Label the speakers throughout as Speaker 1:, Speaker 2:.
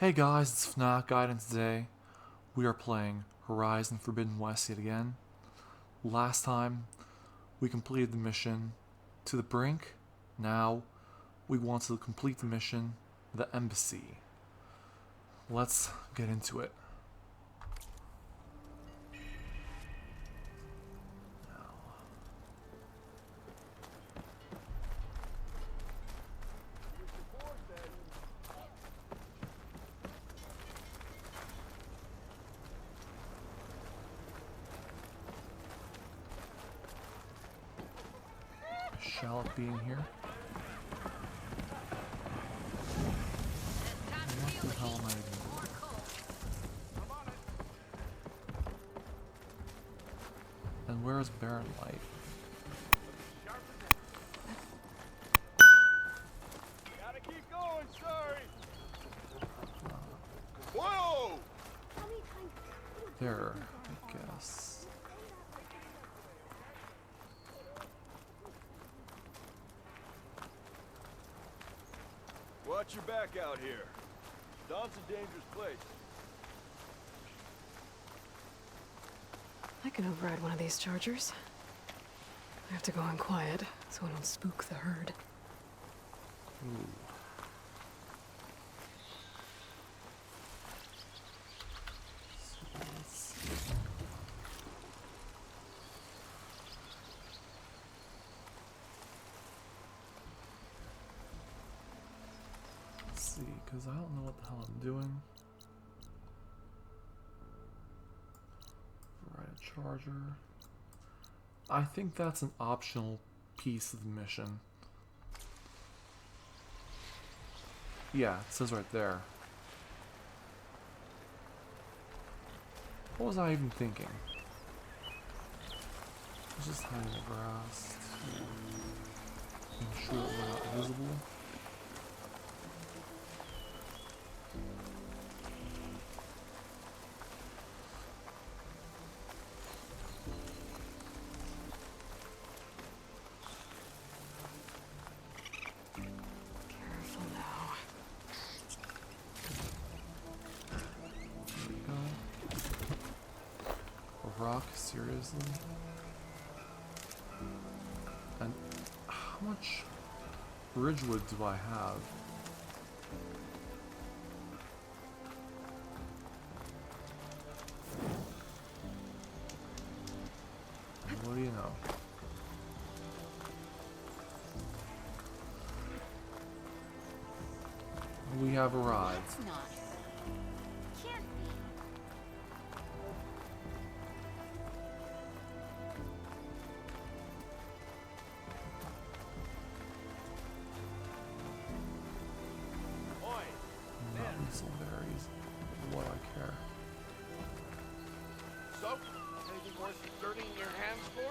Speaker 1: Hey guys, it's FanaticGuide, and today we are playing Horizon Forbidden West yet again. Last time we completed the mission to the Brink. Now we want to complete the mission, the Embassy. Let's get into it. Shall it be in here? What the hell am I even doing? And where is Baron Light?
Speaker 2: Gotta keep going, sorry. Whoa!
Speaker 1: There, I guess.
Speaker 2: Watch your back out here. Dawn's a dangerous place.
Speaker 3: I can override one of these chargers. I have to go in quiet, so I don't spook the herd.
Speaker 1: Ooh. See, because I don't know what the hell I'm doing. Right, a charger. I think that's an optional piece of the mission. Yeah, it says right there. What was I even thinking? I was just hiding in the grass to ensure that we're not visible.
Speaker 3: Careful now.
Speaker 1: There we go. A rock, seriously? And how much Ridgewood do I have? What do you know? We have arrived.
Speaker 4: That's not. Can't be.
Speaker 2: Oi!
Speaker 1: Not berries. What do I care?
Speaker 2: So, anything worth dirtying your hands for?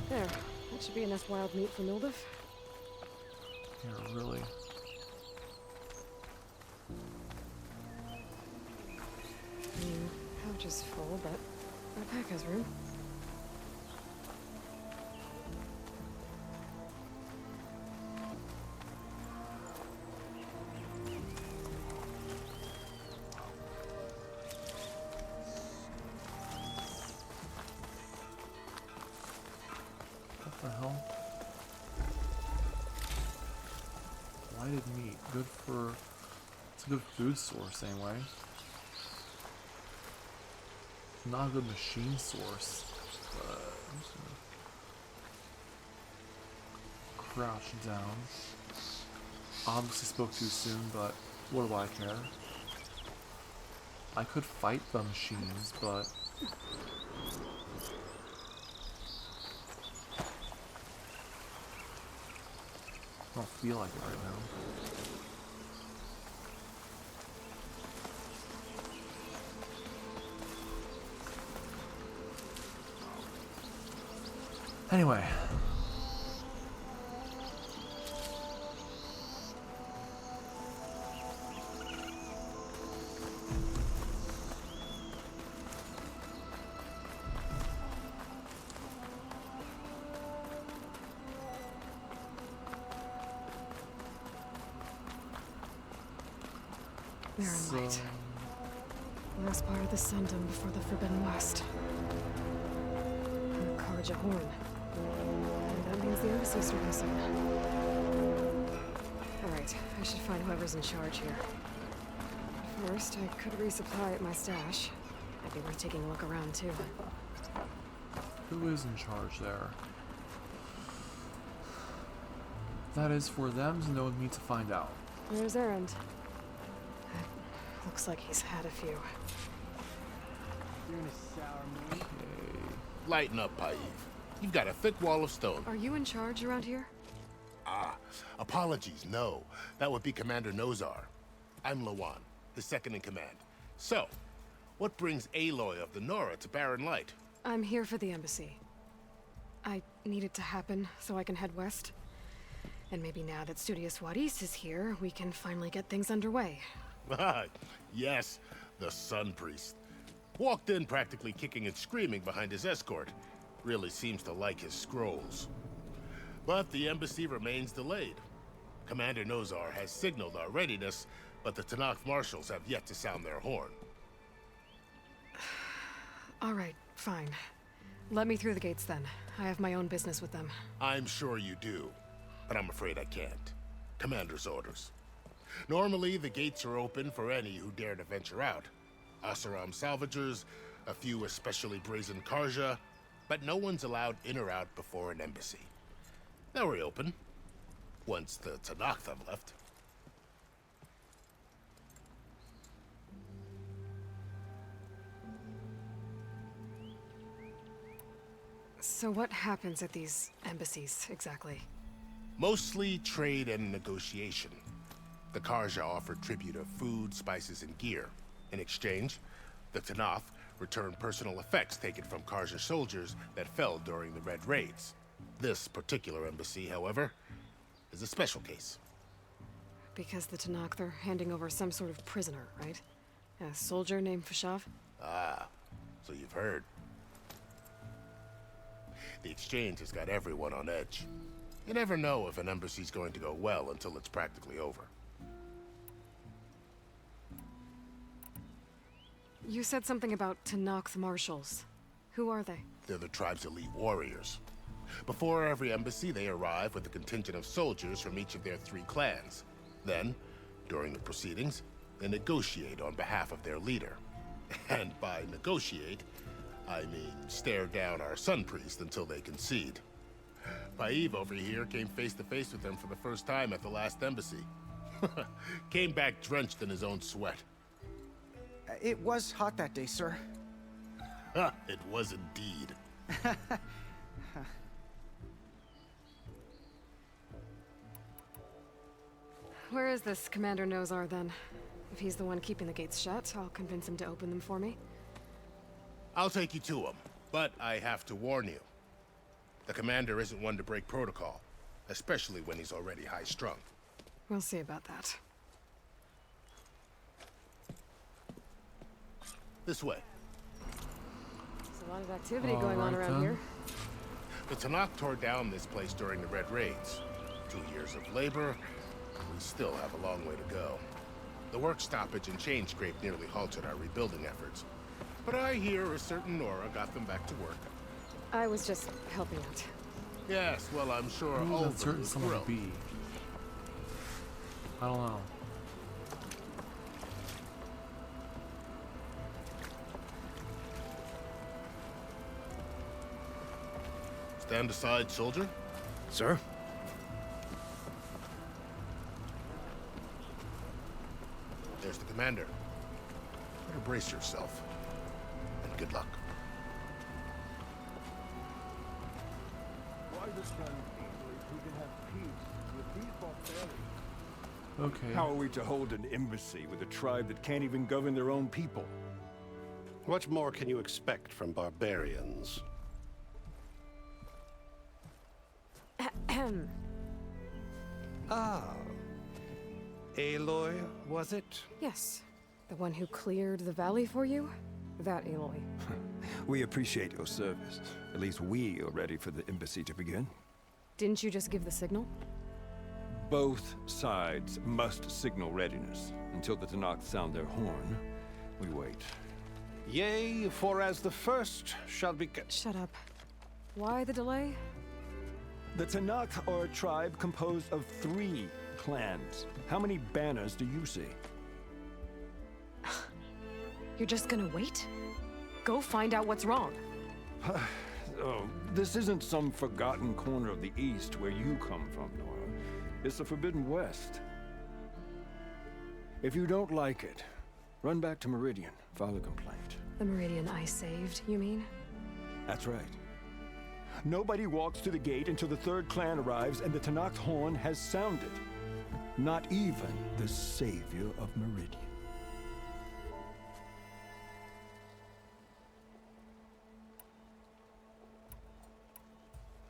Speaker 3: There. That should be enough wild meat for Mildiff.
Speaker 1: Yeah, really.
Speaker 3: Pouch is full, but my pack has room.
Speaker 1: What the hell? Lighted meat. Good for... It's a good food source anyway. Not a good machine source, but I'm just gonna crouch down. Obviously spoke too soon, but what do I care? I could fight the machines, but I don't feel like it right now. Anyway.
Speaker 3: This
Speaker 1: So,
Speaker 3: Light. Last part of the Sundom before the Forbidden West. And the Karja Horn. And that means the embassy's starting soon. Alright, I should find whoever's in charge here. First, I could resupply at my stash. Might be worth taking a look around, too.
Speaker 1: who is in charge there? That is for them to know and me to find out.
Speaker 3: Where's Erend? Looks like he's had a few.
Speaker 1: Okay.
Speaker 5: Lighten up, Paiv. You've got a thick wall of stone.
Speaker 3: Are you in charge around here?
Speaker 5: Apologies, no. That would be Commander Nozar. I'm Lawan, the second in command. So, what brings Aloy of the Nora to Barren Light?
Speaker 3: I'm here for the embassy. I need it to happen so I can head west. And maybe now that Studious Wadis is here, we can finally get things underway.
Speaker 5: Yes, the Sun Priest. Walked in practically kicking and screaming behind his escort. Really seems to like his scrolls. But the embassy remains delayed. Commander Nozar has signaled our readiness, but the Tanakh marshals have yet to sound their horn.
Speaker 3: All right, fine. Let me through the gates then. I have my own business with them.
Speaker 5: I'm sure you do, but I'm afraid I can't. Commander's orders. Normally, the gates are open for any who dare to venture out. Asaram salvagers, a few especially brazen Karja, but no one's allowed in or out before an embassy. They'll reopen, once the Tanakh have left.
Speaker 3: So what happens at these embassies, exactly?
Speaker 5: Mostly trade and negotiation. The Karja offer tribute of food, spices, and gear. In exchange, the Tanakh return personal effects taken from Karja soldiers that fell during the Red Raids. This particular embassy, however, is a special case.
Speaker 3: Because the Tanakh are handing over some sort of prisoner, right? A soldier named Fashav?
Speaker 5: Ah, so you've heard. The exchange has got everyone on edge. You never know if an embassy's going to go well until it's practically over.
Speaker 3: You said something about Tanakh marshals. Who are they?
Speaker 5: They're the tribe's elite warriors. Before every embassy, they arrive with a contingent of soldiers from each of their 3 clans. Then, during the proceedings, they negotiate on behalf of their leader. And by negotiate, I mean stare down our Sun Priest until they concede. Paiv over here came face to face with them for the first time at the last embassy. Came back drenched in his own sweat.
Speaker 6: It was hot that day, sir.
Speaker 5: It was indeed.
Speaker 3: Where is this Commander Nozar, then? If he's the one keeping the gates shut, I'll convince him to open them for me.
Speaker 5: I'll take you to him, but I have to warn you. The commander isn't one to break protocol, especially when he's already high-strung.
Speaker 3: We'll see about that.
Speaker 5: This way.
Speaker 3: There's a lot of activity going on around
Speaker 1: then.
Speaker 3: here.
Speaker 5: The Tanakh tore down this place during the Red Raids. 2 years of labor, we still have a long way to go. The work stoppage and chain scrape nearly halted our rebuilding efforts. But I hear a certain Nora got them back to work.
Speaker 3: I was just helping out.
Speaker 5: Yes, well, I'm sure
Speaker 1: Who
Speaker 5: all
Speaker 1: that
Speaker 5: of them
Speaker 1: certain
Speaker 5: will
Speaker 1: someone
Speaker 5: thrill.
Speaker 1: to be? I don't know.
Speaker 5: Stand aside, soldier.
Speaker 6: Sir?
Speaker 5: There's the commander. Better brace yourself. And good luck.
Speaker 7: Why the Sun King if we can have peace with these barbarians?
Speaker 1: Okay.
Speaker 7: How are we to hold an embassy with a tribe that can't even govern their own people?
Speaker 8: What more can you expect from barbarians?
Speaker 6: Ah. Aloy, was it?
Speaker 3: Yes. The one who cleared the valley for you? That Aloy.
Speaker 7: We appreciate your service. At least we are ready for the embassy to begin.
Speaker 3: Didn't you just give the signal?
Speaker 7: Both sides must signal readiness. Until the Tanakh sound their horn, we wait.
Speaker 8: Yea, for as the first shall be...
Speaker 3: Shut up. Why the delay?
Speaker 7: The Tanakh are a tribe composed of 3 clans. How many banners do you see?
Speaker 3: You're just gonna wait? Go find out what's wrong.
Speaker 7: Oh, this isn't some forgotten corner of the East where you come from, Nora. It's the Forbidden West. If you don't like it, run back to Meridian, file a complaint.
Speaker 3: The Meridian I saved, you mean?
Speaker 7: That's right. Nobody walks to the gate until the 3rd clan arrives and the Tanakh's horn has sounded. Not even the savior of Meridian.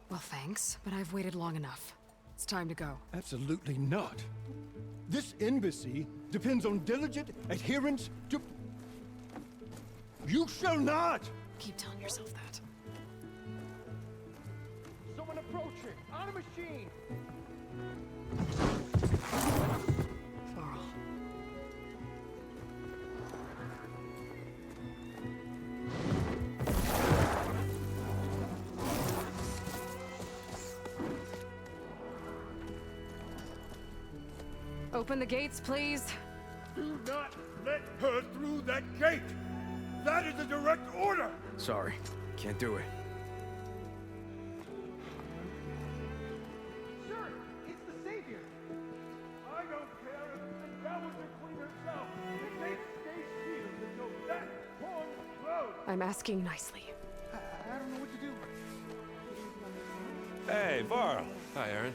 Speaker 3: Well, thanks, but I've waited long enough. It's time to go.
Speaker 7: Absolutely not. This embassy depends on diligent adherence to... You shall not!
Speaker 3: Keep telling yourself that.
Speaker 2: Someone approaching! On a machine!
Speaker 3: Varl. Open the gates, please.
Speaker 9: Do not let her through that gate! That is a direct order!
Speaker 6: Sorry, can't do it.
Speaker 9: Sir, it's the Savior! I don't care if it's the Dowager Queen herself! The gate stays sealed until that horn blows!
Speaker 3: I'm asking nicely.
Speaker 9: I don't know what to do.
Speaker 10: Hey, Varl.
Speaker 11: Hi, Aaron.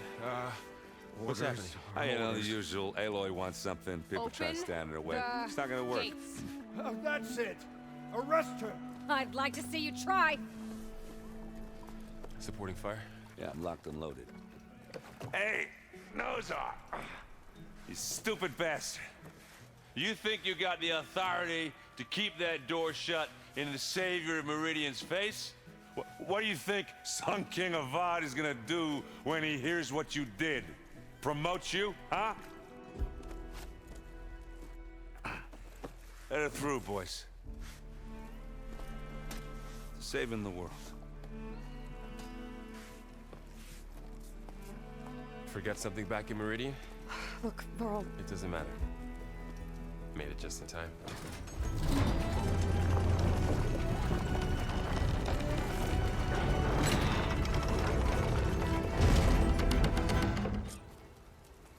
Speaker 11: What's happening?
Speaker 10: You know, the usual. Aloy wants something. People try to stand in her way. It's not gonna work.
Speaker 4: Gates.
Speaker 9: That's it! Arrest her!
Speaker 4: I'd like to see you try.
Speaker 11: Supporting fire?
Speaker 10: Yeah, I'm locked and loaded. Hey, Nozar! You stupid bastard. You think you got the authority to keep that door shut in the savior of Meridian's face? What do you think Sun King Avad is gonna do when he hears what you did? Promote you, huh? Let her through, boys. Saving the world.
Speaker 11: Forget something back in Meridian?
Speaker 3: Look, Varl,
Speaker 11: It doesn't matter. Made it just in time.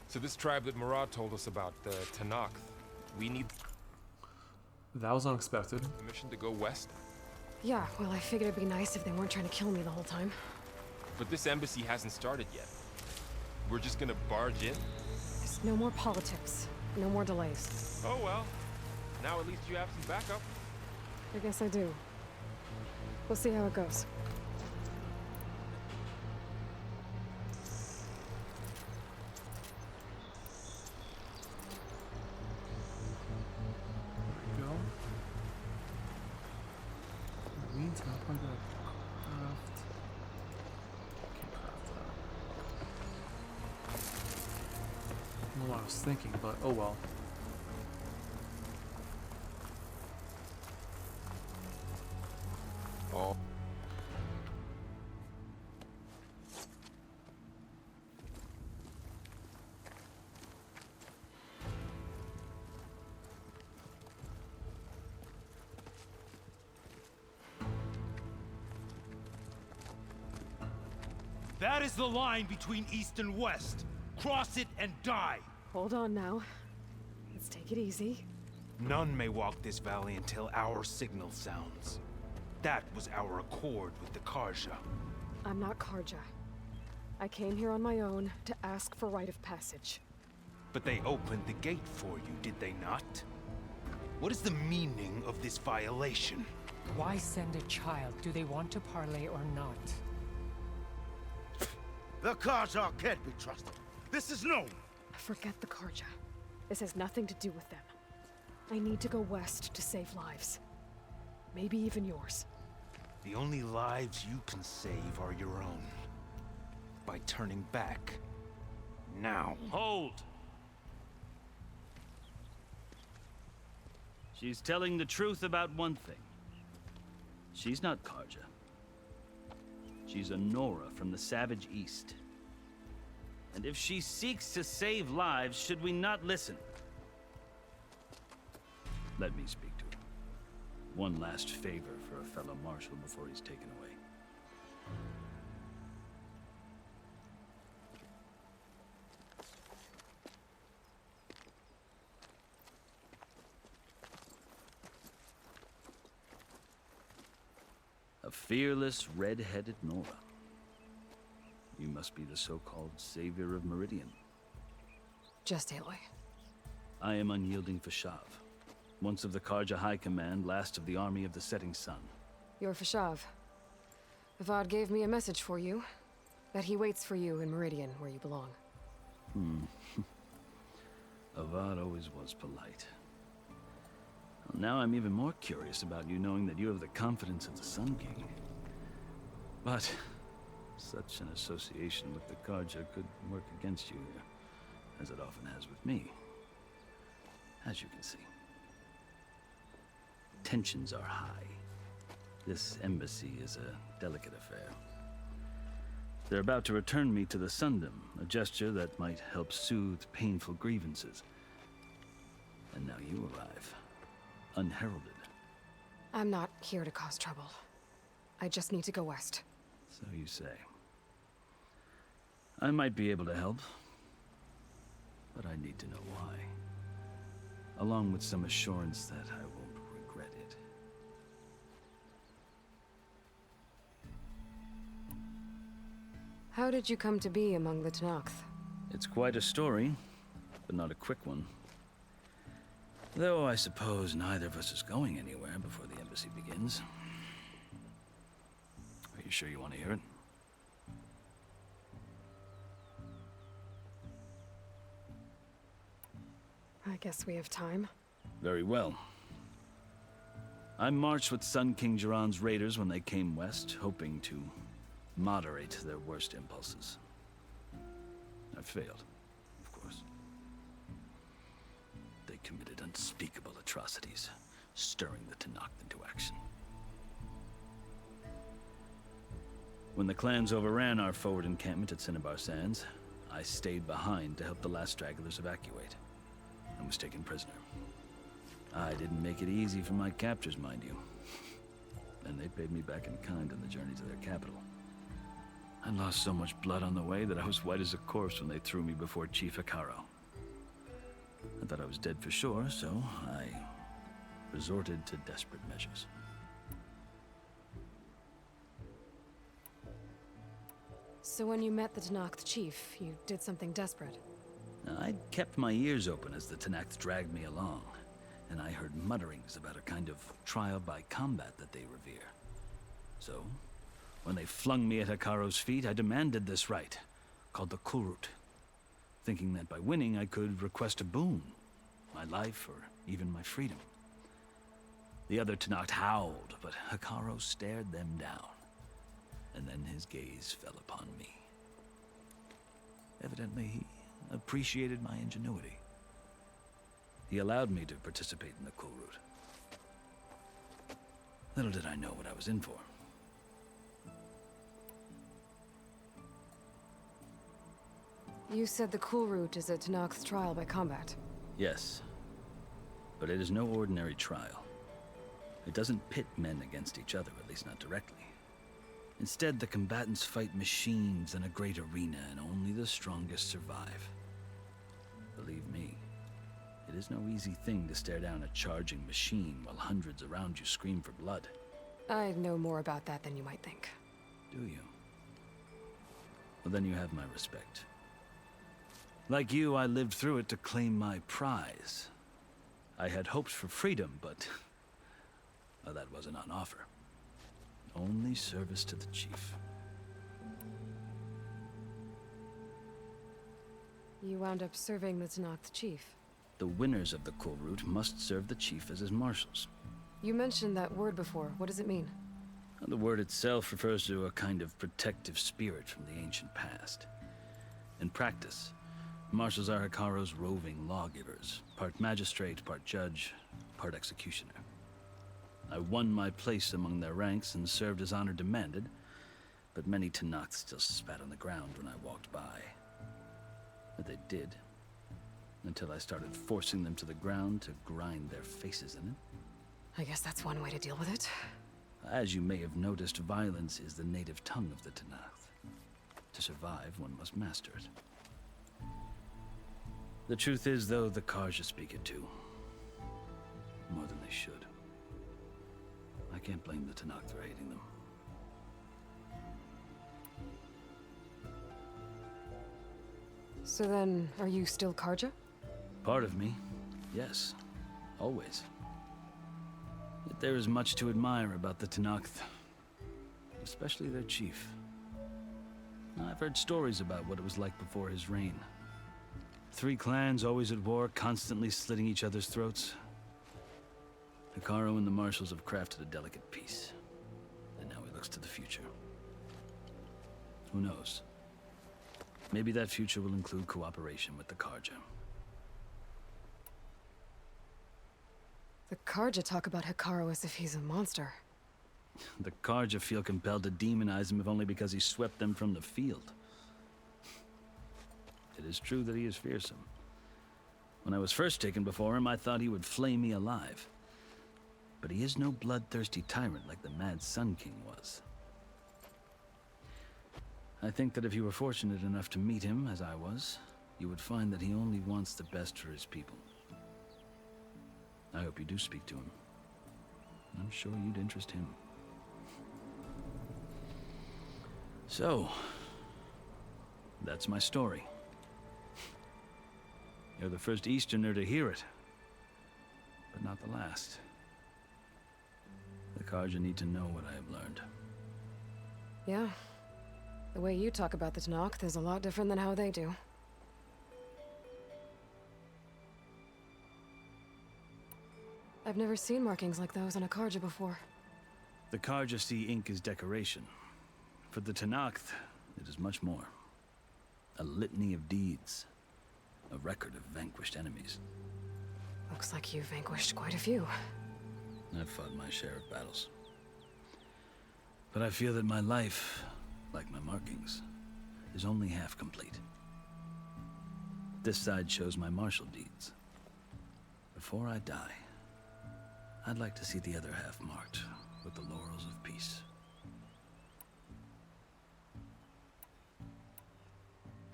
Speaker 11: So this tribe that Murad told us about, the Tanakh, we need
Speaker 1: That was unexpected.
Speaker 11: permission to go west?
Speaker 3: yeah, well, I figured it'd be nice if they weren't trying to kill me the whole time.
Speaker 11: But this embassy hasn't started yet. We're just gonna barge in?
Speaker 3: There's no more politics. No more delays.
Speaker 11: Oh well. Now at least you have some backup.
Speaker 3: I guess I do. We'll see how it goes.
Speaker 1: Go. In the meantime, I'm probably gonna craft. Can't craft that. I don't know what I was thinking, but oh well.
Speaker 11: Oh.
Speaker 9: That is the line between East and West. Cross it and die.
Speaker 3: Hold on now. Let's take it easy.
Speaker 9: None may walk this valley until our signal sounds. That was our accord with the Karja.
Speaker 3: I'm not Karja. I came here on my own to ask for rite of passage.
Speaker 9: But they opened the gate for you, did they not? What is the meaning of this violation?
Speaker 12: Why send a child? Do they want to parley or not?
Speaker 9: The Karja can't be trusted. This is known.
Speaker 3: Forget the Karja. This has nothing to do with them. I need to go west to save lives. Maybe even yours.
Speaker 9: The only lives you can save are your own. By turning back. Now.
Speaker 10: Hold!
Speaker 13: She's telling the truth about one thing. She's not Karja. She's a Nora from the Savage East. And if she seeks to save lives, should we not listen? Let me speak to her. One last favor for a fellow marshal before he's taken away. A fearless, red-headed Nora. You must be the so-called savior of Meridian.
Speaker 3: Just Aloy.
Speaker 13: I am unyielding Fashav, once of the Karja High Command, last of the army of the Setting Sun.
Speaker 3: You're Fashav. Avad gave me a message for you. That he waits for you in Meridian, where you belong.
Speaker 13: Avad always was polite. Well, now I'm even more curious about you, knowing that you have the confidence of the Sun King. But such an association with the Karja could work against you, as it often has with me. As you can see. Tensions are high. This embassy is a delicate affair. They're about to return me to the Sundom, a gesture that might help soothe painful grievances. And now you arrive, unheralded.
Speaker 3: I'm not here to cause trouble. I just need to go west.
Speaker 13: So you say. I might be able to help, but I need to know why. Along with some assurance that I won't regret it.
Speaker 3: How did you come to be among the Tenakth?
Speaker 13: It's quite a story, but not a quick one. Though I suppose neither of us is going anywhere before the embassy begins. Are you sure you want to hear it?
Speaker 3: I guess we have time.
Speaker 13: Very well. I marched with Sun King Jiran's raiders when they came west, hoping to moderate their worst impulses. I failed, of course. They committed unspeakable atrocities, stirring the Tenakth into action. When the clans overran our forward encampment at Cinnabar Sands, I stayed behind to help the last stragglers evacuate, and was taken prisoner. I didn't make it easy for my captors, mind you. And they paid me back in kind on the journey to their capital. I lost so much blood on the way that I was white as a corpse when they threw me before Chief Hikaro. I thought I was dead for sure, so I resorted to desperate measures.
Speaker 3: So when you met the Tenakth chief, you did something desperate?
Speaker 13: I'd kept my ears open as the Tenakth dragged me along, and I heard mutterings about a kind of trial by combat that they revere. So, when they flung me at Hikaro's feet, I demanded this right, called the Kulrut, thinking that by winning I could request a boon, my life or even my freedom. The other Tenakth howled, but Hikaro stared them down, and then his gaze fell upon me. Evidently, he appreciated my ingenuity. He allowed me to participate in the Kulrut. Little did I know what I was in for.
Speaker 3: You said the Kulrut is a Tenakth's trial by combat.
Speaker 13: Yes, but it is no ordinary trial. It doesn't pit men against each other, at least not directly. Instead, the combatants fight machines in a great arena, and only the strongest survive. Believe me, it is no easy thing to stare down a charging machine while hundreds around you scream for blood.
Speaker 3: I know more about that than you might think.
Speaker 13: Do you? Well, then you have my respect. Like you, I lived through it to claim my prize. I had hoped for freedom, but well, that wasn't on offer. Only service to the chief.
Speaker 3: You wound up serving the Tenakth chief.
Speaker 13: The winners of the Kulrut must serve the chief as his marshals.
Speaker 3: You mentioned that word before. What does it mean?
Speaker 13: The word itself refers to a kind of protective spirit from the ancient past. In practice, marshals are Hikaro's roving lawgivers, part magistrate, part judge, part executioner. I won my place among their ranks and served as honor demanded, but many Tenakth still spat on the ground when I walked by. But they did, until I started forcing them to the ground to grind their faces in it.
Speaker 3: I guess that's one way to deal with it.
Speaker 13: As you may have noticed, violence is the native tongue of the Tenakth. To survive, one must master it. The truth is, though, the Karja speak it too. More than they should. I can't blame the Tenakth for hating them.
Speaker 3: So then, are you still Karja?
Speaker 13: Part of me, yes. Always. Yet there is much to admire about the Tenakth. Especially their chief. I've heard stories about what it was like before his reign. 3 clans always at war, constantly slitting each other's throats. Hekarro and the Marshals have crafted a delicate peace. And now he looks to the future. Who knows? Maybe that future will include cooperation with the Karja.
Speaker 3: The Karja talk about Hekarro as if he's a monster.
Speaker 13: The Karja feel compelled to demonize him if only because he swept them from the field. It is true that he is fearsome. When I was first taken before him, I thought he would flay me alive. But he is no bloodthirsty tyrant like the Mad Sun King was. I think that if you were fortunate enough to meet him, as I was, you would find that he only wants the best for his people. I hope you do speak to him. I'm sure you'd interest him. So, that's my story. You're the first Easterner to hear it, but not the last. The Karja need to know what I have learned.
Speaker 3: Yeah. The way you talk about the Tenakth is a lot different than how they do. I've never seen markings like those on a Karja before.
Speaker 13: The Karja see ink as decoration. For the Tenakth, it is much more. A litany of deeds. A record of vanquished enemies.
Speaker 3: Looks like you've vanquished quite a few.
Speaker 13: I've fought my share of battles. But I feel that my life, like my markings, is only half complete. This side shows my martial deeds. Before I die, I'd like to see the other half marked with the laurels of peace.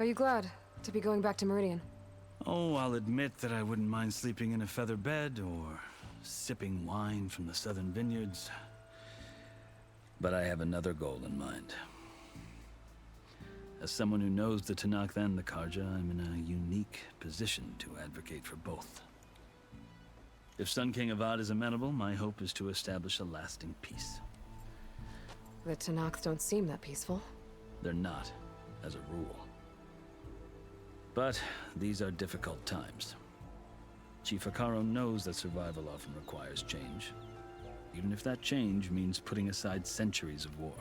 Speaker 3: Are you glad to be going back to Meridian?
Speaker 13: Oh, I'll admit that I wouldn't mind sleeping in a feather bed or sipping wine from the southern vineyards. But I have another goal in mind. As someone who knows the Tenakth and the Karja, I'm in a unique position to advocate for both. If Sun King Avad is amenable, my hope is to establish a lasting peace.
Speaker 3: The Tenakth don't seem that peaceful.
Speaker 13: They're not, as a rule. But these are difficult times. Chief Hekarro knows that survival often requires change, even if that change means putting aside centuries of war.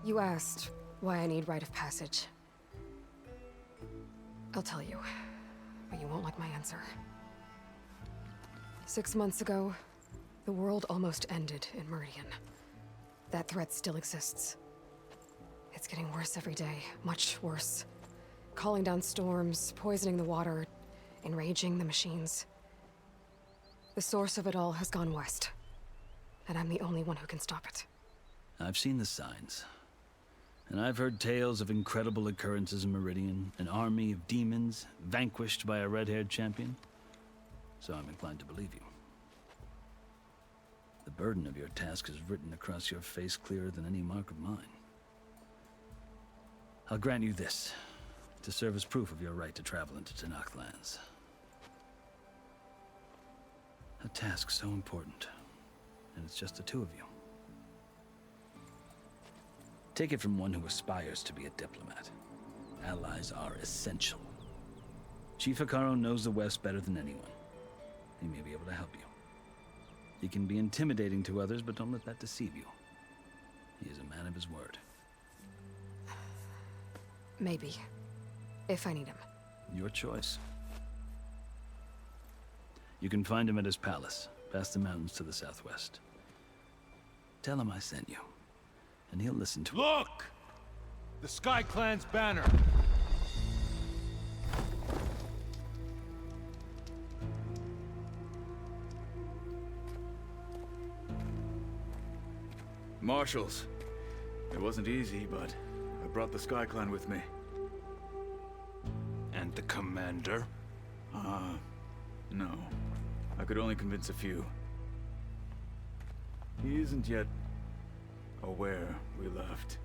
Speaker 3: You asked why I need rite of passage. I'll tell you, but you won't like my answer. 6 months ago, the world almost ended in Meridian. That threat still exists. It's getting worse every day, much worse. Calling down storms, poisoning the water, enraging the machines. The source of it all has gone west, and I'm the only one who can stop it.
Speaker 13: I've seen the signs. And I've heard tales of incredible occurrences in Meridian, an army of demons vanquished by a red-haired champion. So I'm inclined to believe you. The burden of your task is written across your face clearer than any mark of mine. I'll grant you this, to serve as proof of your right to travel into Tenakth lands. A task so important, and it's just the two of you. Take it from one who aspires to be a diplomat. Allies are essential. Chief Hekarro knows the West better than anyone. He may be able to help you. He can be intimidating to others, but don't let that deceive you. He is a man of his word.
Speaker 3: Maybe. If I need him.
Speaker 13: Your choice. You can find him at his palace, past the mountains to the southwest. Tell him I sent you, and he'll listen to it.
Speaker 14: Look! The Sky Clan's banner!
Speaker 15: Marshals. It wasn't easy, but I brought the Sky Clan with me.
Speaker 14: And the commander?
Speaker 15: No. I could only convince a few. He isn't yet aware we left.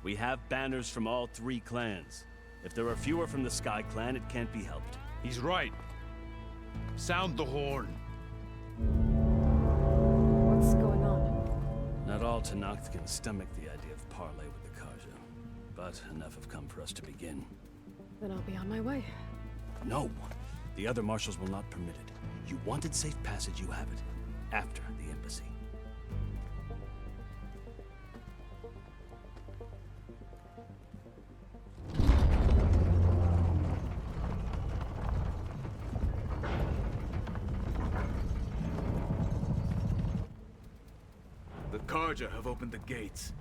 Speaker 16: We have banners from all 3 clans. If there are fewer from the Sky Clan, it can't be helped.
Speaker 14: He's right. Sound the horn.
Speaker 3: What's going on?
Speaker 16: Not all Tenakth can stomach the idea of parley with the Karja, but enough have come for us to begin.
Speaker 3: Then I'll be on my way.
Speaker 16: No! The other marshals will not permit it. You wanted safe passage, you have it. After the embassy.
Speaker 15: The Karja have opened the gates.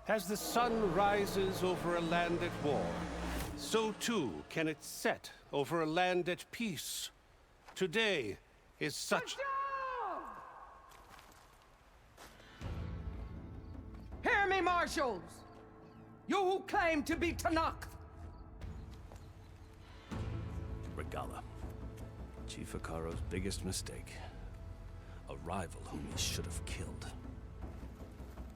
Speaker 8: As the sun rises over a land at war, so too can it set over a land at peace. Today is such...
Speaker 17: Hear me, marshals! You who claim to be Tenakth!
Speaker 16: Regala. Chief Hikaro's biggest mistake. A rival whom he should have killed.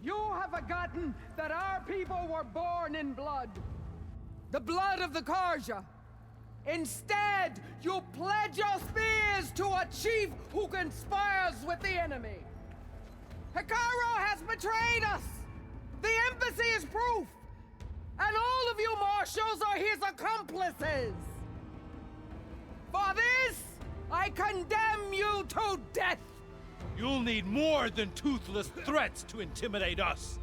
Speaker 17: You have forgotten that our people were born in blood. The blood of the Karja. Instead, you pledge your spears to a chief who conspires with the enemy. Hikaro has betrayed us! The embassy is proof! And all of you marshals are his accomplices! For this, I condemn you to death!
Speaker 14: You'll need more than toothless threats to intimidate us.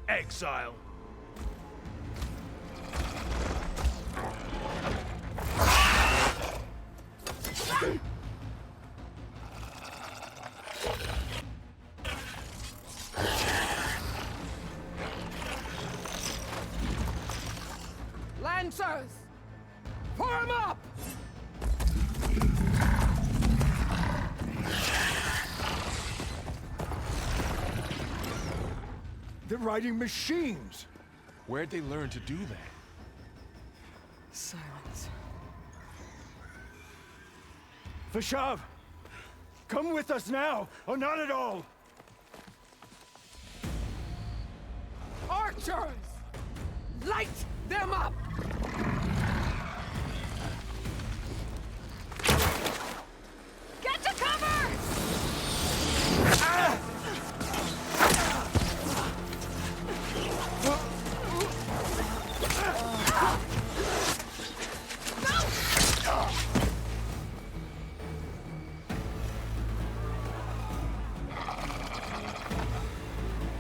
Speaker 14: Exile.
Speaker 17: Lancers! Form up!
Speaker 7: They're riding machines!
Speaker 11: Where'd they learn to do that?
Speaker 3: Silence.
Speaker 7: Vashav! Come with us now, or not at all!
Speaker 17: Archers! Light them up!
Speaker 4: Get to cover!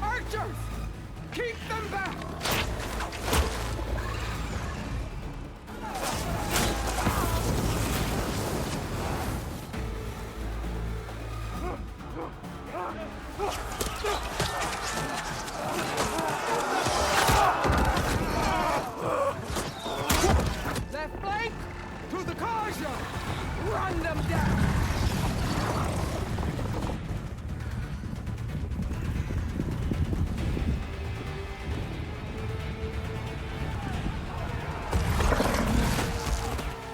Speaker 17: Archers! Keep them back! Left flank! To the Karja! Run them down!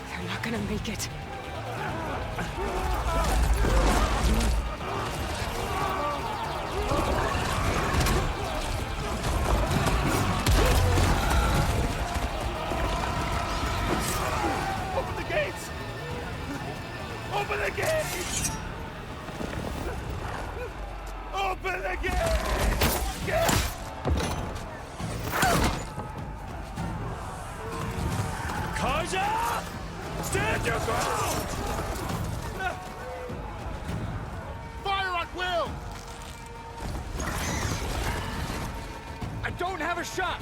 Speaker 3: They're not gonna make it.
Speaker 14: Open the gates! Open
Speaker 9: Open the gate! Open the gate!
Speaker 14: Kaja! Stand your ground!
Speaker 9: Fire on Will!
Speaker 14: I don't have a shot!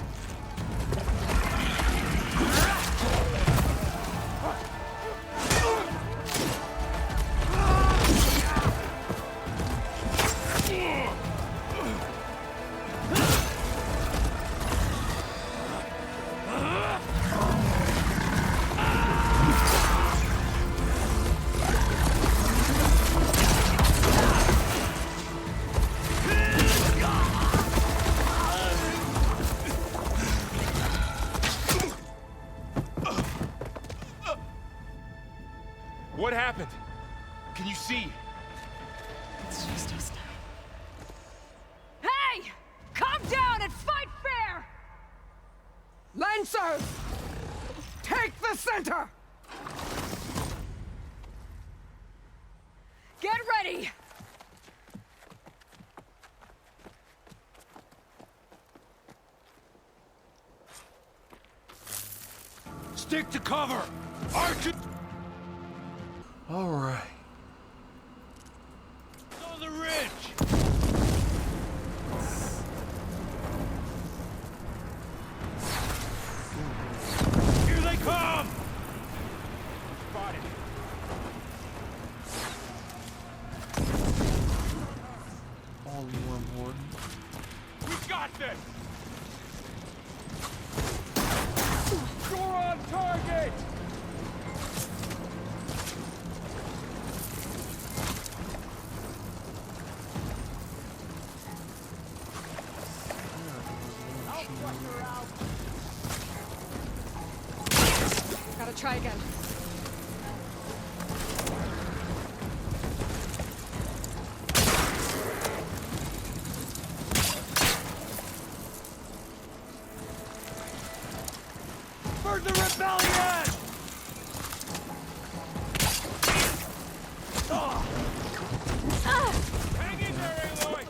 Speaker 11: What happened? Can you see?
Speaker 3: It's just us now.
Speaker 17: Hey! Calm down and fight fair! Lancers! Take the center! Get ready!
Speaker 14: Stick to cover! Archers!
Speaker 1: All right.
Speaker 14: On the ridge! Here they come!
Speaker 11: Spotted.
Speaker 1: All more important.
Speaker 11: We got this!
Speaker 9: You're on target!
Speaker 3: Gotta try again.
Speaker 14: For the rebellion!
Speaker 11: Hang in there, Aloy!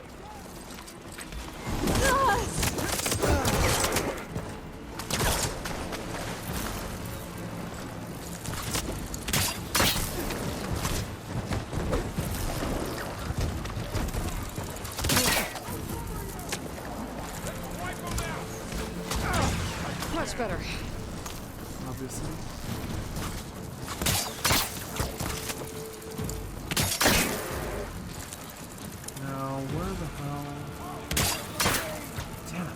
Speaker 3: Much better.
Speaker 1: Obviously. Now, where the hell? Damn it.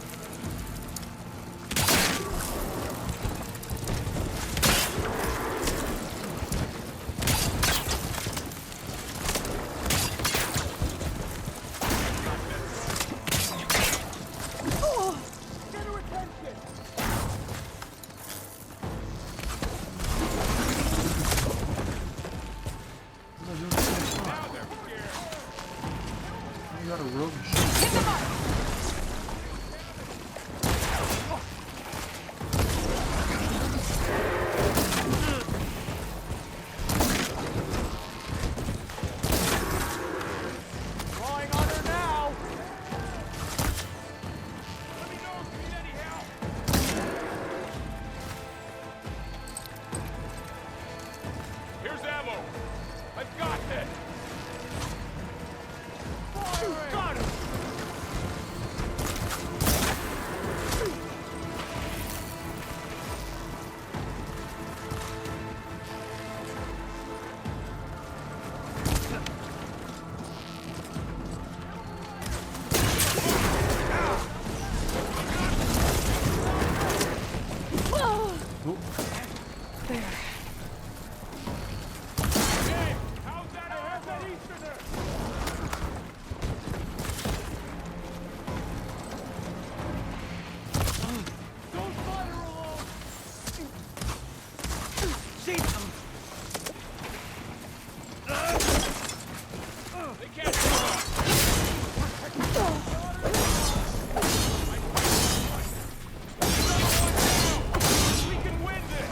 Speaker 9: Get her attention!
Speaker 1: What am I doing so far?
Speaker 11: Now they're scared.
Speaker 1: I got a rogue shot.
Speaker 9: Drawing on her now!
Speaker 11: Let me know if you need any help. Here's ammo. I've got this.
Speaker 9: Got him!
Speaker 3: There.
Speaker 11: Hey, how's that? I have that Easterner.
Speaker 9: Don't fire alone!
Speaker 11: They can't do it. We can win this.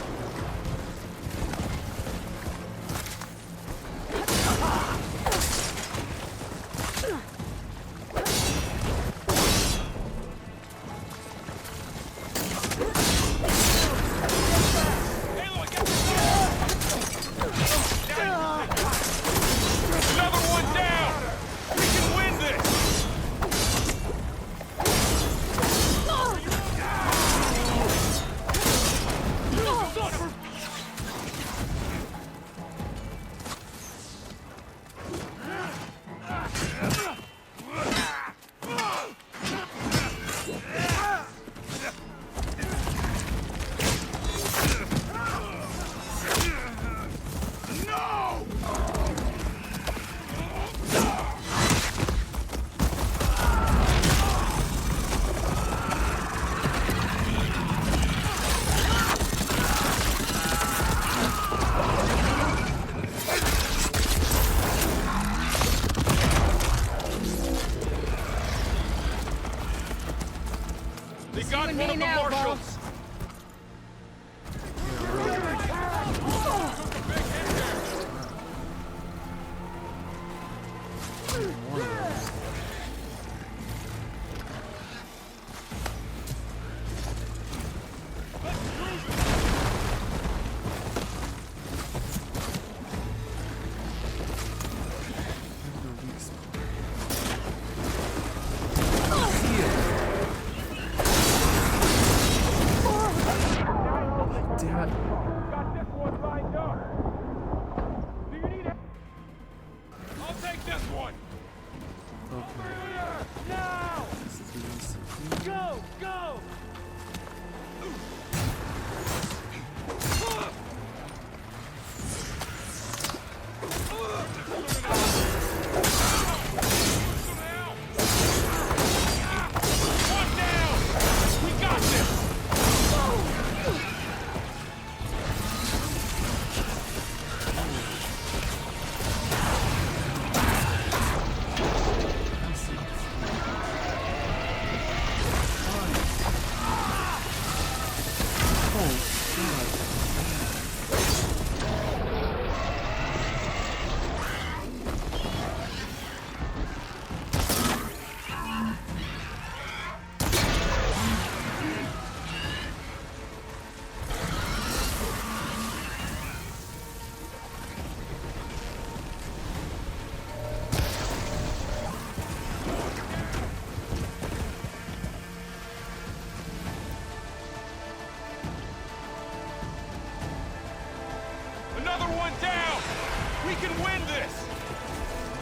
Speaker 10: can win this!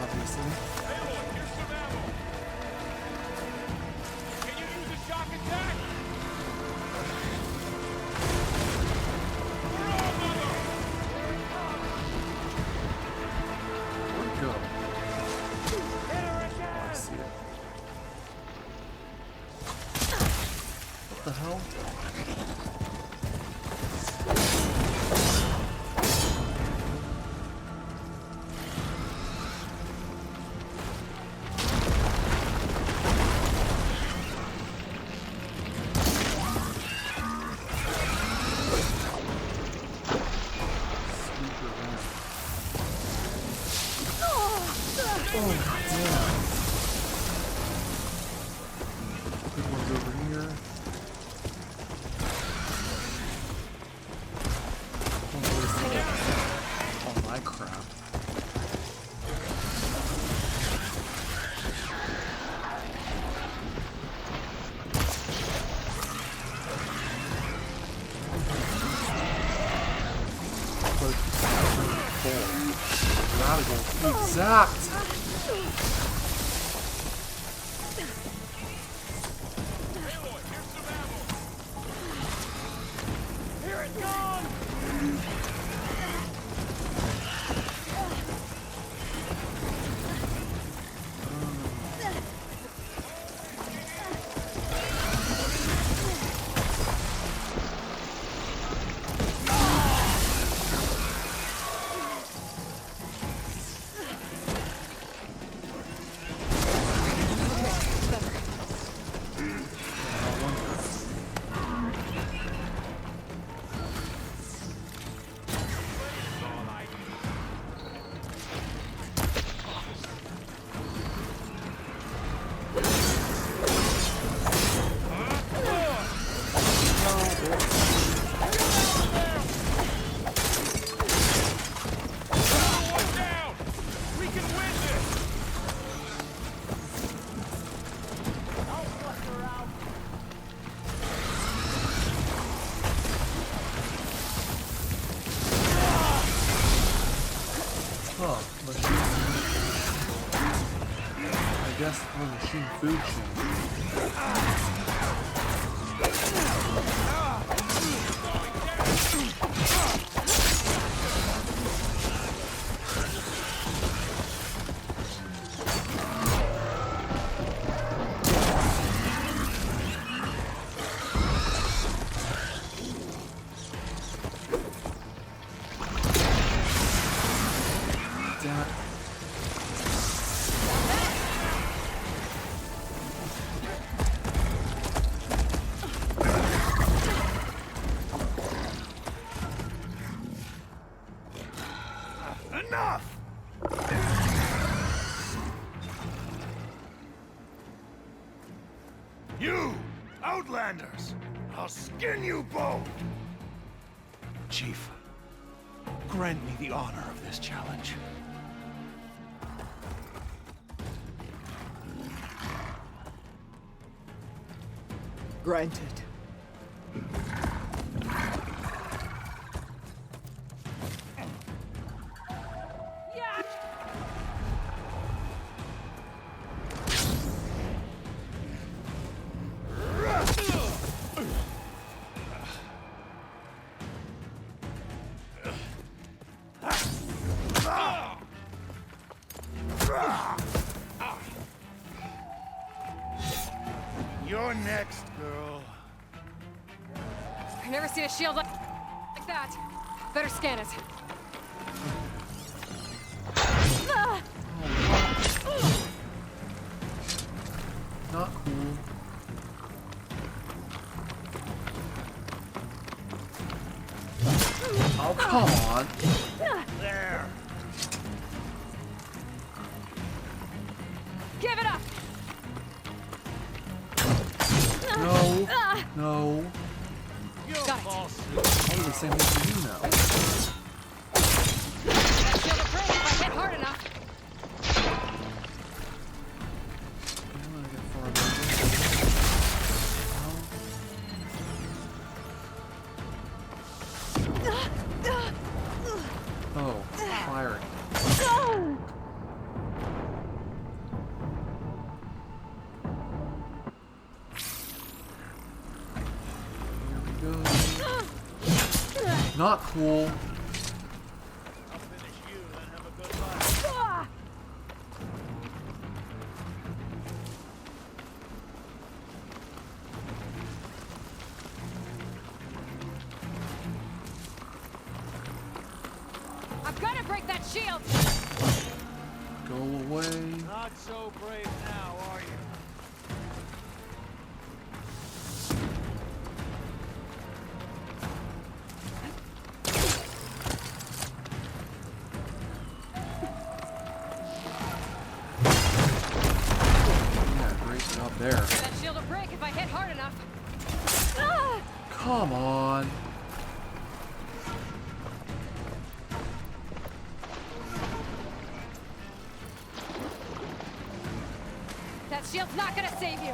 Speaker 1: Obviously.
Speaker 10: Aloy, here's some ammo. Can you use a shock attack?
Speaker 1: Where'd it go? Oh, I see it. What the hell? Good one's over here. Oh my crap. Radical. Exact.
Speaker 9: Here it comes!
Speaker 1: Oh, machine. I guess the machine food chain. Damn it.
Speaker 9: Enough! You, Outlanders! I'll skin you both! Chief, grant me the honor of this challenge.
Speaker 17: Granted.
Speaker 9: You're next, girl.
Speaker 3: I've never seen a shield like that. Better scan it.
Speaker 1: Not cool. Oh, come on.
Speaker 9: There.
Speaker 3: Give it up!
Speaker 1: No. No.
Speaker 3: Got it.
Speaker 1: I'll do the same thing for you now.
Speaker 3: Shield of Brink if I hit hard enough.
Speaker 1: I'm gonna get far away. Oh, firing. Not cool.
Speaker 4: I'm gonna break that shield!
Speaker 1: Go away.
Speaker 14: Not so brave now, are you?
Speaker 1: Yeah, great job there.
Speaker 4: That shield will break if I hit hard enough. Ah!
Speaker 1: Come on.
Speaker 4: That shield's not gonna save you.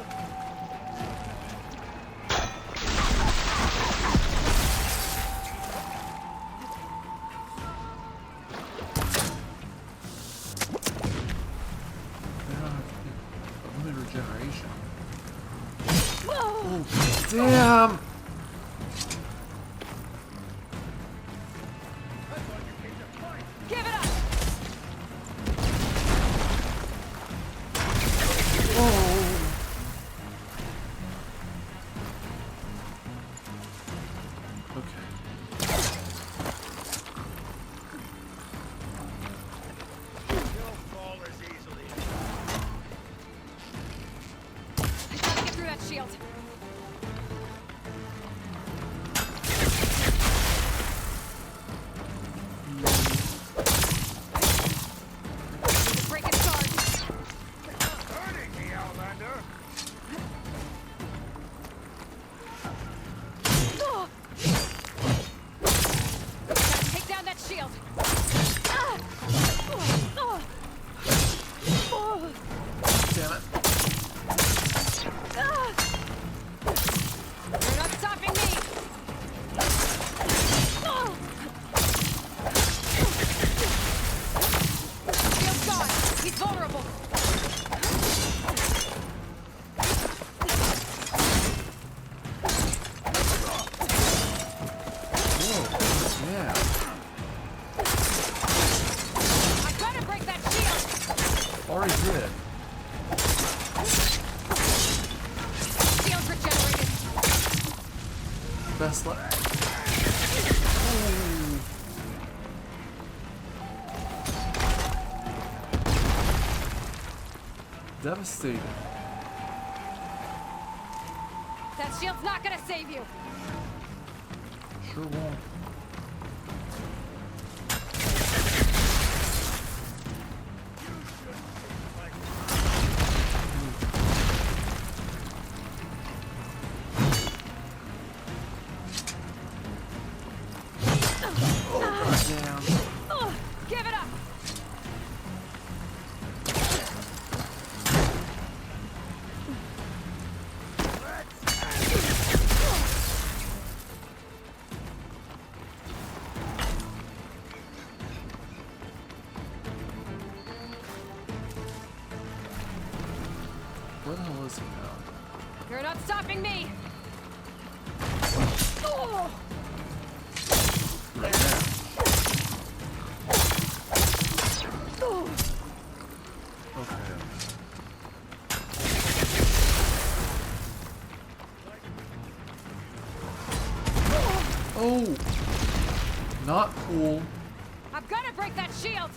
Speaker 1: Limited regeneration. Oh, damn!
Speaker 4: Give it up! Shield. Break its guard.
Speaker 9: Hurting me, Outlander.
Speaker 4: Gotta take down that shield.
Speaker 1: Damn it.
Speaker 4: You're not stopping me! Shield's gone! He's vulnerable!
Speaker 1: Whoa, yeah.
Speaker 4: I'm gonna break that shield!
Speaker 1: Already did.
Speaker 4: Shield's regenerated!
Speaker 1: Best luck. Devastated.
Speaker 4: That shield's not gonna save you!
Speaker 1: Sure won't.
Speaker 4: Give it up!
Speaker 1: Where the hell is he now?
Speaker 4: You're not stopping me! Oh!
Speaker 1: Right there. Okay. Oh! Not cool.
Speaker 4: I'm gonna break that shield!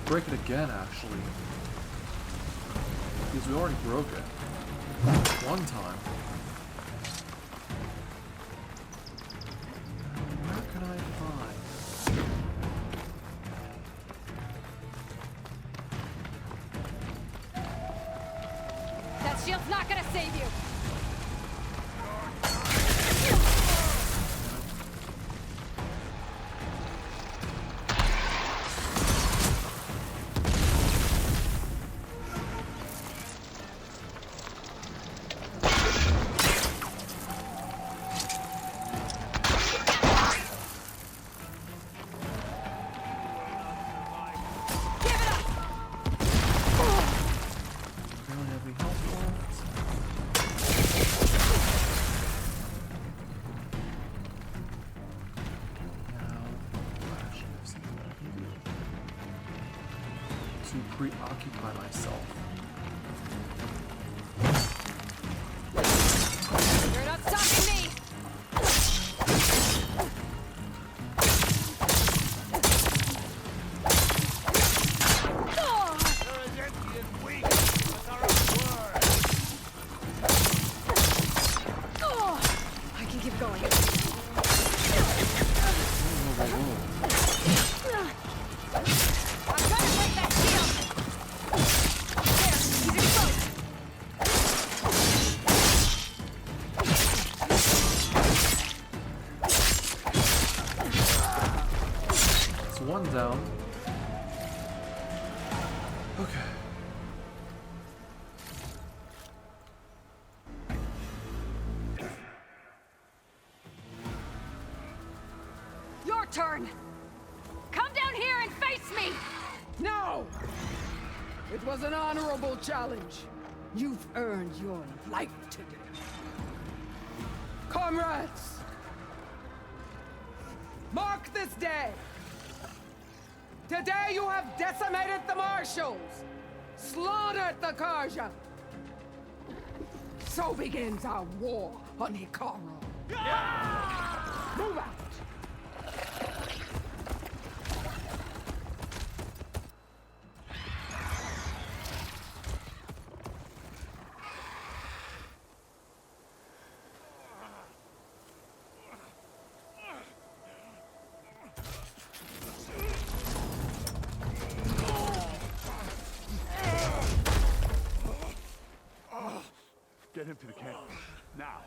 Speaker 1: Break it again, actually. Because we already broke it. One time. Where can I find?
Speaker 4: That shield's not gonna save you!
Speaker 1: to preoccupy myself.
Speaker 4: You're not stopping me!
Speaker 9: You're as empty and weak as our own word.
Speaker 3: I can keep going.
Speaker 4: I'm trying to break that shield! There, he's exposed!
Speaker 1: It's one down. Okay.
Speaker 4: Your turn! Come down here and face me!
Speaker 17: No! It was an honorable challenge. You've earned your life today. Comrades! Mark this day! Today you have decimated the Marshals! Slaughtered the Karja! So begins our war on Hikaru. Move out!
Speaker 9: Get him to the camp. Now.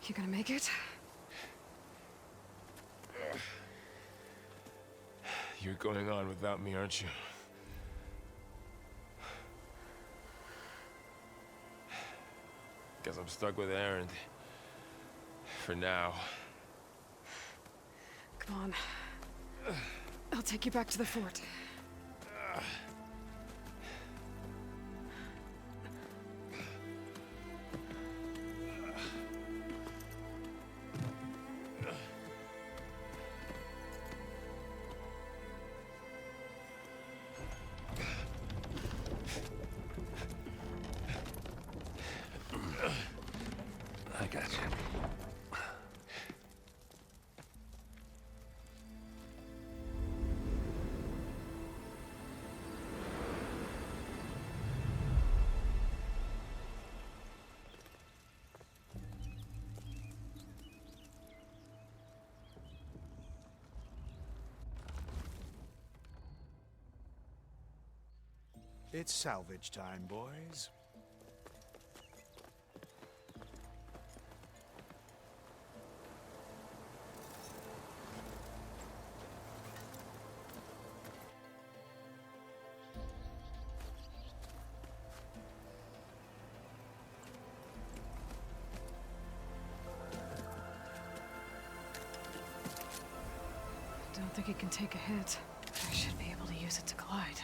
Speaker 3: You gonna make it?
Speaker 11: You're going on without me, aren't you? Guess I'm stuck with Aaron. For now.
Speaker 3: Come on. I'll take you back to the fort.
Speaker 16: I got you.
Speaker 18: It's salvage time, boys.
Speaker 3: Don't think it can take a hit. I should be able to use it to glide.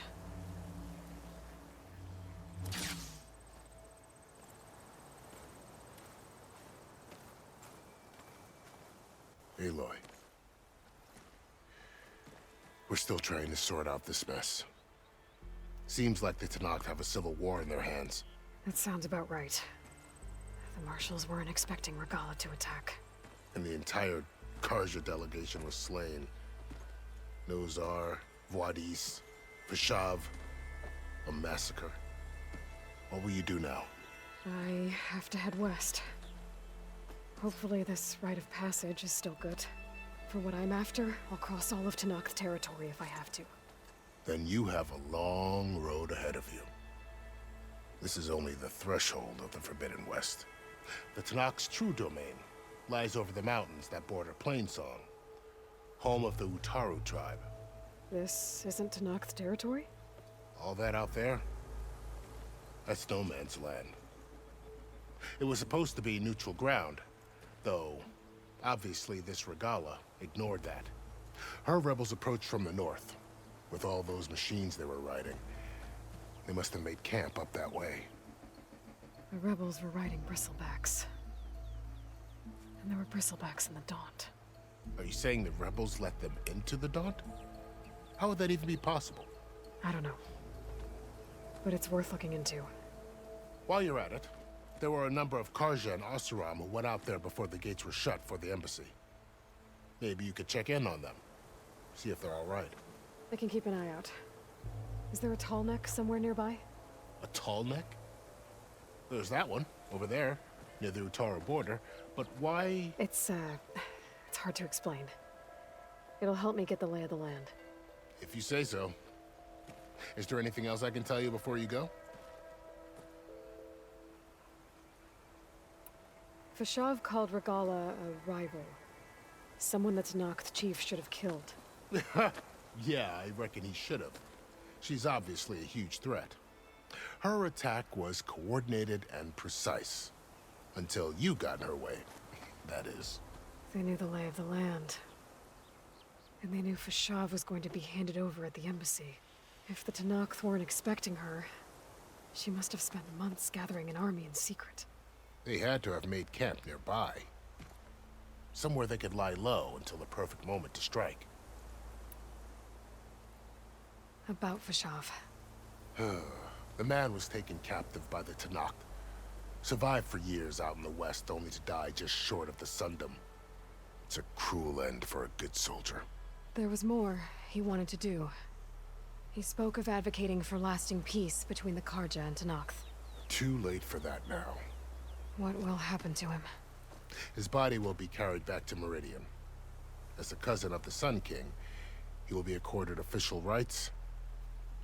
Speaker 5: Aloy. We're still trying to sort out this mess. Seems like the Tenakth have a civil war in their hands.
Speaker 3: That sounds about right. The Marshals weren't expecting Regala to attack.
Speaker 5: And the entire Karja delegation was slain. Nozar, Voidis, Vashav. A massacre. What will you do now?
Speaker 3: I have to head west. Hopefully this rite of passage is still good. For what I'm after, I'll cross all of Tenakth territory if I have to.
Speaker 5: Then you have a long road ahead of you. This is only the threshold of the Forbidden West. The Tenakth's true domain lies over the mountains that border Plainsong, home of the Utaru tribe.
Speaker 3: This isn't Tenakth territory?
Speaker 5: All that out there? That's no man's land. It was supposed to be neutral ground, though obviously this Regala ignored that. Her rebels approached from the north, with all those machines they were riding. They must have made camp up that way.
Speaker 3: The rebels were riding bristlebacks. And there were bristlebacks in the Daunt.
Speaker 5: Are you saying the rebels let them into the Daunt? How would that even be possible?
Speaker 3: I don't know. But it's worth looking into.
Speaker 5: While you're at it, there were a number of Karja and Oseram who went out there before the gates were shut for the embassy. Maybe you could check in on them. See if they're all right.
Speaker 3: I can keep an eye out. Is there a tall neck somewhere nearby?
Speaker 5: A tall neck? There's that one, over there, near the Utaru border. But why?
Speaker 3: It's hard to explain. It'll help me get the lay of the land.
Speaker 5: If you say so. Is there anything else I can tell you before you go?
Speaker 3: Fashav called Regala a rival. Someone that Tanakh chief should have killed.
Speaker 5: Yeah, I reckon he should have. She's obviously a huge threat. Her attack was coordinated and precise. Until you got in her way, that is.
Speaker 3: They knew the lay of the land. And they knew Fashav was going to be handed over at the embassy. If the Tanakh weren't expecting her, she must have spent months gathering an army in secret.
Speaker 5: They had to have made camp nearby. Somewhere they could lie low until the perfect moment to strike.
Speaker 3: About Fashav.
Speaker 5: The man was taken captive by the Tanakh. Survived for years out in the west, only to die just short of the Sundom. It's a cruel end for a good soldier.
Speaker 3: There was more he wanted to do. He spoke of advocating for lasting peace between the Karja and Tanakh.
Speaker 5: Too late for that now.
Speaker 3: What will happen to him?
Speaker 5: His body will be carried back to Meridian. As a cousin of the Sun King, he will be accorded official rights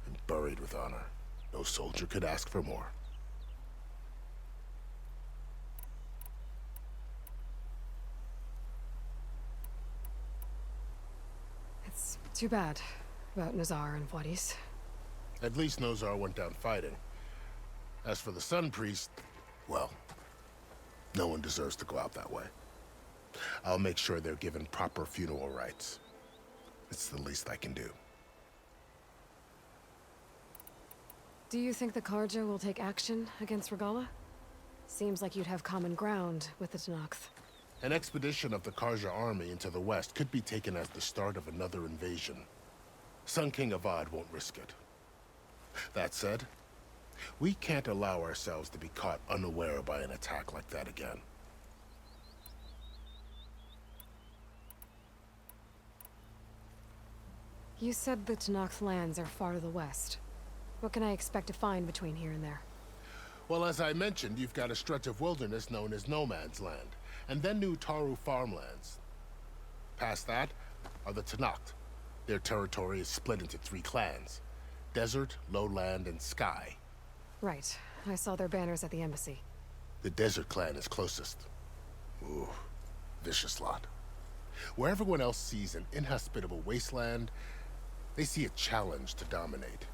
Speaker 5: and buried with honor. No soldier could ask for more.
Speaker 3: It's too bad about Nazar and Wadis.
Speaker 5: At least Nozar went down fighting. As for the Sun Priest, well, no one deserves to go out that way. I'll make sure they're given proper funeral rites. It's the least I can do.
Speaker 3: Do you think the Karja will take action against Regala? Seems like you'd have common ground with the Tanakh.
Speaker 5: An expedition of the Karja army into the west could be taken as the start of another invasion. Sun King Avad won't risk it. That said, we can't allow ourselves to be caught unaware by an attack like that again.
Speaker 3: You said the Tanakh lands are far to the west. What can I expect to find between here and there?
Speaker 5: Well, as I mentioned, you've got a stretch of wilderness known as No Man's Land, and then New Taru farmlands. Past that are the Tanakh. Their territory is split into 3 clans: Desert, Lowland, and Sky.
Speaker 3: Right. I saw their banners at the embassy.
Speaker 5: The Desert clan is closest. Ooh, vicious lot. Where everyone else sees an inhospitable wasteland, they see a challenge to dominate.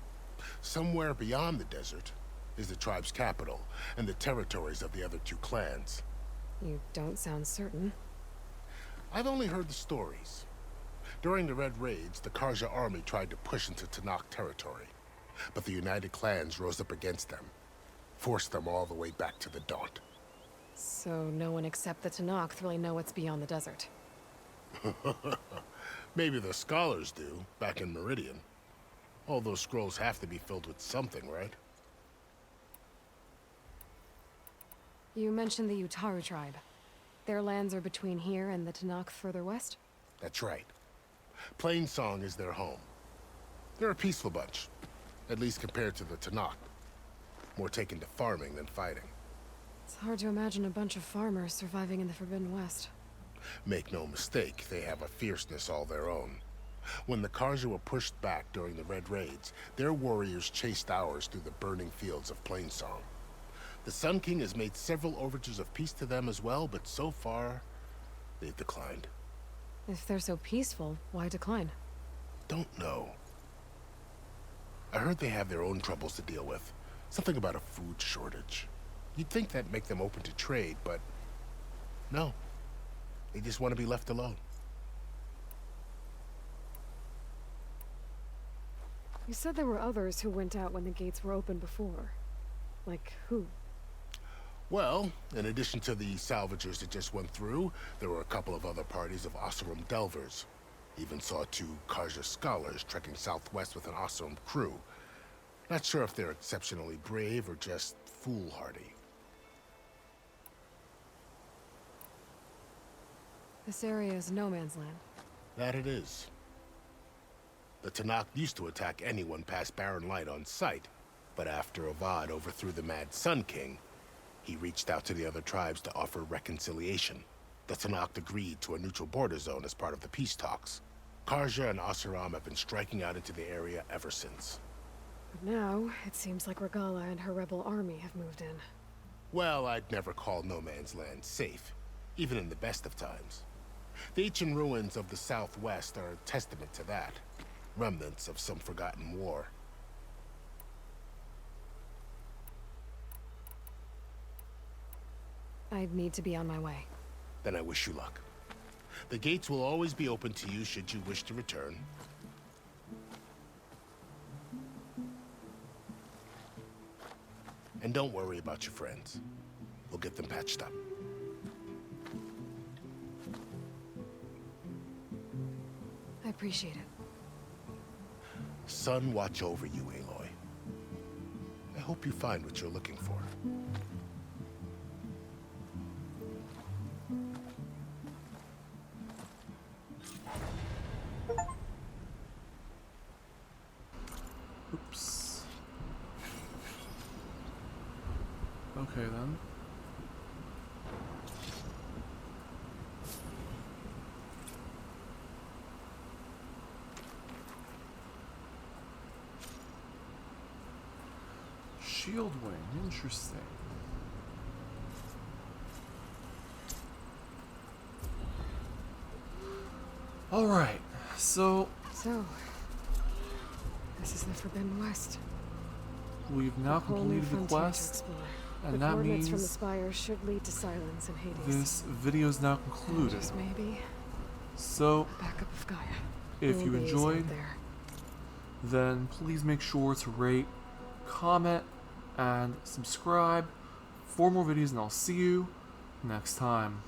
Speaker 5: Somewhere beyond the desert is the tribe's capital and the territories of the other 2 clans.
Speaker 3: You don't sound certain.
Speaker 5: I've only heard the stories. During the Red Raids, the Karja army tried to push into Tanakh territory, but the United Clans rose up against them, forced them all the way back to the Daunt.
Speaker 3: So no one except the Tanakh really know what's beyond the desert.
Speaker 5: Maybe the scholars do, back in Meridian. All those scrolls have to be filled with something, right?
Speaker 3: You mentioned the Utaru tribe. Their lands are between here and the Tanakh further west?
Speaker 5: That's right. Plainsong is their home. They're a peaceful bunch, at least compared to the Tanakh. More taken to farming than fighting.
Speaker 3: It's hard to imagine a bunch of farmers surviving in the Forbidden West.
Speaker 5: Make no mistake, they have a fierceness all their own. When the Karja were pushed back during the Red Raids, their warriors chased ours through the burning fields of Plainsong. The Sun King has made several overtures of peace to them as well, but so far, they've declined.
Speaker 3: If they're so peaceful, why decline?
Speaker 5: Don't know. I heard they have their own troubles to deal with. Something about a food shortage. You'd think that'd make them open to trade, but no. They just want to be left alone.
Speaker 3: You said there were others who went out when the gates were open before. Like who?
Speaker 5: Well, in addition to the salvagers that just went through, there were a couple of other parties of Oseram delvers. Even saw 2 Karja scholars trekking southwest with an Oseram crew. Not sure if they're exceptionally brave or just foolhardy.
Speaker 3: This area is no man's land.
Speaker 5: That it is. The Tanakh used to attack anyone past Barren Light on sight, but after Avad overthrew the Mad Sun King, he reached out to the other tribes to offer reconciliation. The Tanakh agreed to a neutral border zone as part of the peace talks. Karja and Oseram have been striking out into the area ever since.
Speaker 3: But now, it seems like Regala and her rebel army have moved in.
Speaker 5: Well, I'd never call no man's land safe, even in the best of times. The ancient ruins of the Southwest are a testament to that. Remnants of some forgotten war.
Speaker 3: I need to be on my way.
Speaker 5: Then I wish you luck. The gates will always be open to you should you wish to return. And don't worry about your friends. We'll get them patched up.
Speaker 3: I appreciate it.
Speaker 5: Sun watch over you, Aloy. I hope you find what you're looking for.
Speaker 1: Oops. Okay then. Shield wing, interesting. Alright, so
Speaker 3: this is the Forbidden West.
Speaker 1: we've now
Speaker 3: A whole new
Speaker 1: completed the
Speaker 3: frontier to
Speaker 1: quest,
Speaker 3: explore.
Speaker 1: and
Speaker 3: The
Speaker 1: that
Speaker 3: coordinates from the
Speaker 1: means
Speaker 3: spire should lead to silence and Hades.
Speaker 1: this video is now
Speaker 3: And
Speaker 1: concluded.
Speaker 3: just maybe
Speaker 1: So,
Speaker 3: a backup of Gaia.
Speaker 1: if you
Speaker 3: Will be
Speaker 1: enjoyed,
Speaker 3: out there.
Speaker 1: then please make sure to rate, comment, and subscribe for more videos, and I'll see you next time.